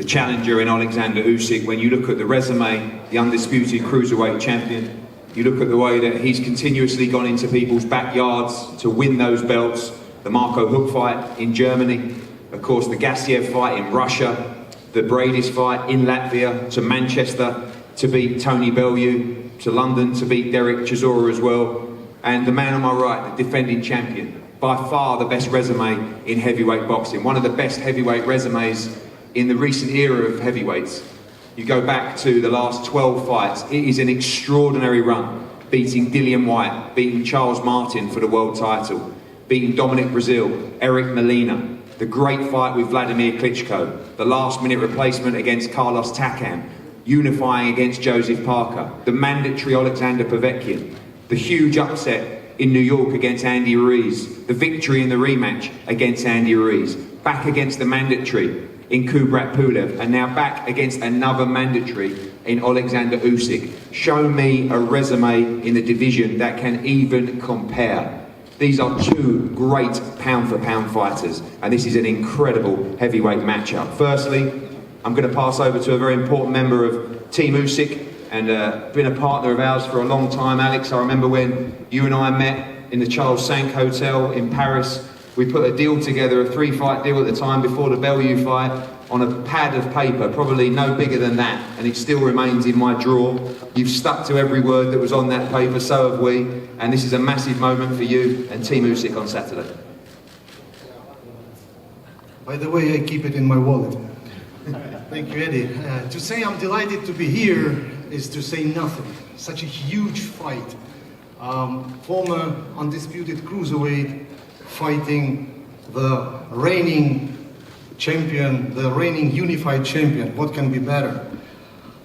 the challenger in Oleksandr Usyk. When you look at the resume, the undisputed cruiserweight champion, you look at the way that he's continuously gone into people's backyards to win those belts. The Marco Huck fight in Germany, of course the Gassiev fight in Russia, the Bradis fight in Latvia, to Manchester to beat Tony Bellew, to London to beat Derek Chisora as well, and the man on my right, the defending champion, by far the best resume in heavyweight boxing, one of the best heavyweight resumes in the recent era of heavyweights. You go back to the last 12 fights, it is an extraordinary run, beating Dillian Whyte, beating Charles Martin for the world title, beating Dominic Breazeale, Eric Molina, the great fight with Vladimir Klitschko, the last-minute replacement against Carlos Takam, unifying against Joseph Parker, the mandatory Alexander Povetkin, the huge upset in New York against Andy Ruiz, the victory in the rematch against Andy Ruiz, back against the mandatory in Kubrat Pulev, and now back against another mandatory in Oleksandr Usyk. Show me a resume in the division that can even compare. These are two great pound-for-pound fighters, and this is an incredible heavyweight matchup. Firstly, I'm going to pass over to a very important member of Team Usyk, and been a partner of ours for a long time, Alex. I remember when you and I met in the Charles Cinq Hotel in Paris. We put a deal together, a 3-fight deal at the time before the Bellew fight, on a pad of paper, probably no bigger than that, and it still remains in my drawer. You've stuck to every word that was on that paper, so have we, and this is a massive moment for you and Team Usyk on Saturday. By the way, I keep it in my wallet. Thank you, Eddie. To say I'm delighted to be here is to say nothing. Such a huge fight. Former undisputed cruiserweight fighting the reigning champion, the reigning unified champion. What can be better?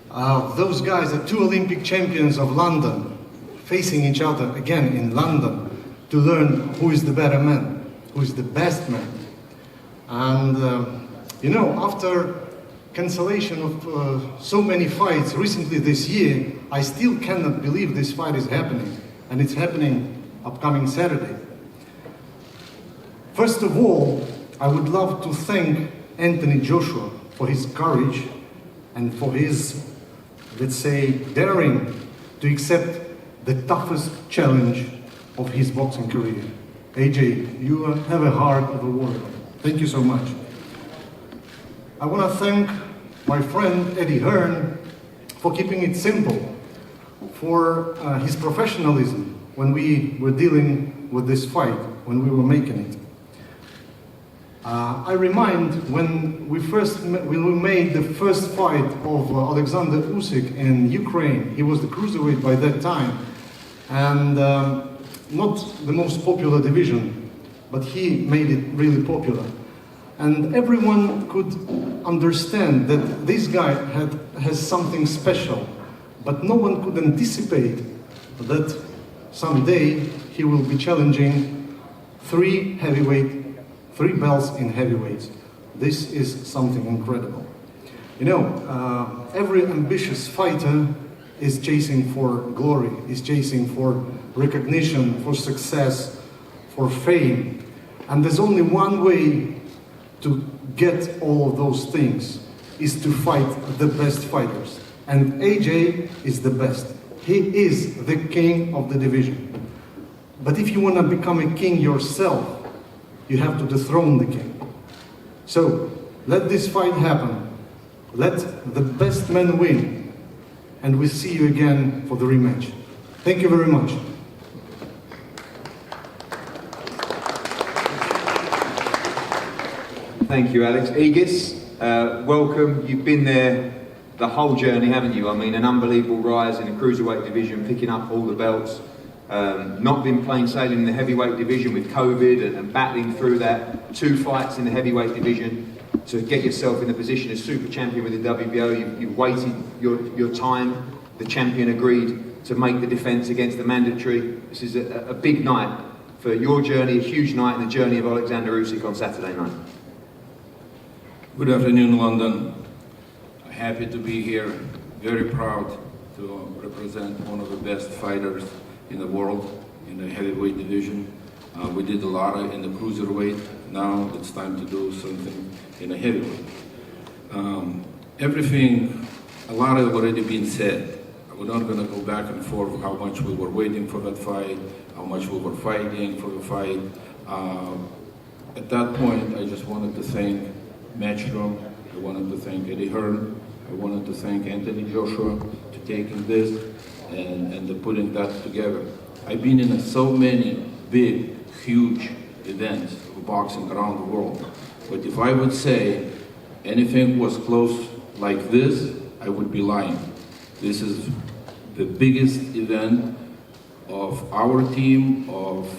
Those guys are two Olympic champions of London, facing each other again in London to learn who is the better man, who is the best man. And you know, after cancellation of so many fights recently this year, I still cannot believe this fight is happening, and it's happening upcoming Saturday. First of all, I would love to thank Anthony Joshua for his courage and for his, let's say, daring to accept the toughest challenge of his boxing career. AJ, you have a heart of a warrior. Thank you so much. I want to thank my friend Eddie Hearn for keeping it simple, for his professionalism when we were dealing with this fight, when we were making it. I remind when we made the first fight of Oleksandr Usyk in Ukraine. He was the cruiserweight by that time, and not the most popular division, but he made it really popular. And everyone could understand that this guy has something special, but no one could anticipate that someday he will be challenging three belts in heavyweights. This is something incredible. You know, every ambitious fighter is chasing for glory, is chasing for recognition, for success, for fame. And there's only one way to get all of those things, is to fight the best fighters. And AJ is the best. He is the king of the division. But if you want to become a king yourself, you have to dethrone the king. So, let this fight happen. Let the best man win. And we'll see you again for the rematch. Thank you very much. Thank you, Alex. Aegis, welcome. You've been there the whole journey, haven't you? I mean, an unbelievable rise in the cruiserweight division, picking up all the belts. Not been plain sailing in the heavyweight division with COVID and battling through that. 2 fights in the heavyweight division to get yourself in the position as super champion with the WBO. You've waited your time. The champion agreed to make the defence against the mandatory. This is a big night for your journey, a huge night in the journey of Oleksandr Usyk on Saturday night. Good afternoon, London. Happy to be here. Very proud to represent one of the best fighters in the world in the heavyweight division. We did a lot in the cruiserweight. Now it's time to do something in the heavyweight. everything, a lot has already been said. We're not going to go back and forth how much we were waiting for that fight, how much we were fighting for the fight. At that point, I just wanted to thank Matchroom, I wanted to thank Eddie Hearn, I wanted to thank Anthony Joshua to taking this and to putting that together. I've been in so many big, huge events of boxing around the world, but if I would say anything was close like this, I would be lying. This is the biggest event of our team, of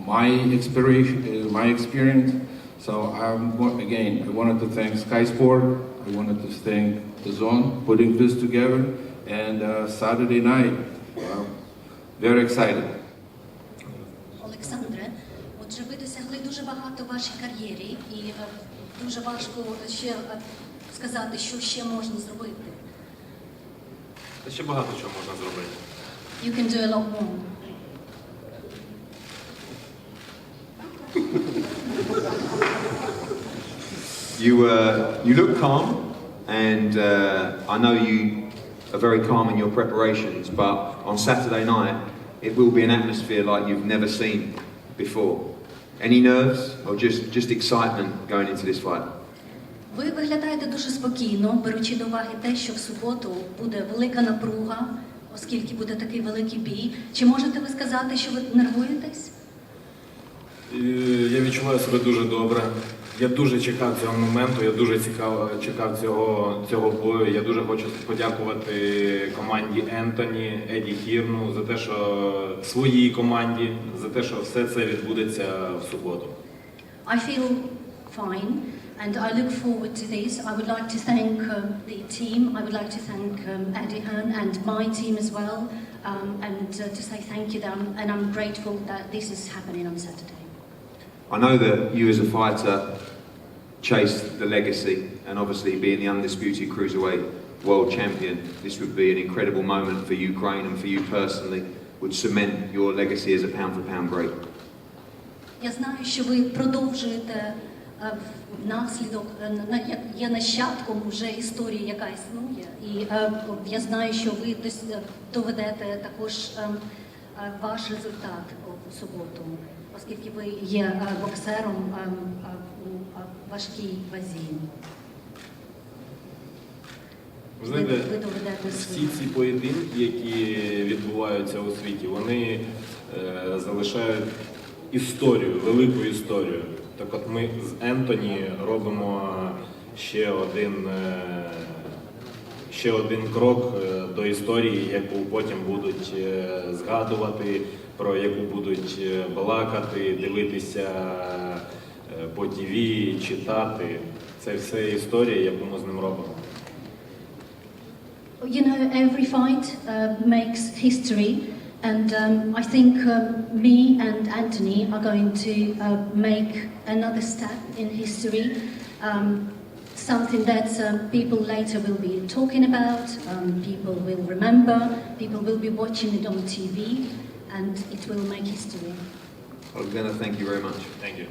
my experience. So again, I wanted to thank Sky Sport, I wanted to thank the Zone putting this together, and Saturday night, very excited. Олександре, отже, ви досягли дуже багато в вашій кар'єрі, і дуже важко ще сказати, що ще можна зробити. Та ще багато чого можна зробити. You can do a lot more. You look calm, and I know you are very calm in your preparations, but on Saturday night it will be an atmosphere like you've never seen before. Any nerves or just excitement going into this fight? Ви виглядаєте дуже спокійно, беручи до уваги те, що в суботу буде велика напруга, оскільки буде такий великий бій. Чи можете ви сказати, що ви нервуєтесь? Я відчуваю себе дуже добре. Я дуже чекав цього моменту, я дуже чекав цього бою. Я дуже хочу подякувати команді Ентоні, Еді Хірну за те, що своїй команді, за те, що все це відбудеться в суботу. I feel fine, and I look forward to this. I would like to thank the team. I would like to thank Eddie Hearn and my team as well, and to say thank you them. And I'm grateful that this is happening on Saturday. I know that you as a fighter chased the legacy, and obviously being the undisputed cruiserweight world champion, this would be an incredible moment for Ukraine and for you personally, would cement your legacy as a pound-for-pound great. Я знаю, що ви продовжуєте внаслідок, є нащадком вже історії, яка існує, і я знаю, що ви доведете також ваш результат у суботу, оскільки ви є боксером у важкій вазі. Ви знаєте, всі ці поєдинки, які відбуваються у світі, вони залишають історію, велику історію. Так от ми з Ентоні робимо ще один крок до історії, яку потім будуть згадувати, про яку будуть балакати, дивитися по ТВ, читати. Це все історія, яку ми з ним робимо. You know, every fight makes history, and I think me and Anthony are going to make another step in history, something that people later will be talking about, people will remember, people will be watching it on TV, and it will make history. Oleksandr, thank you very much. Thank you.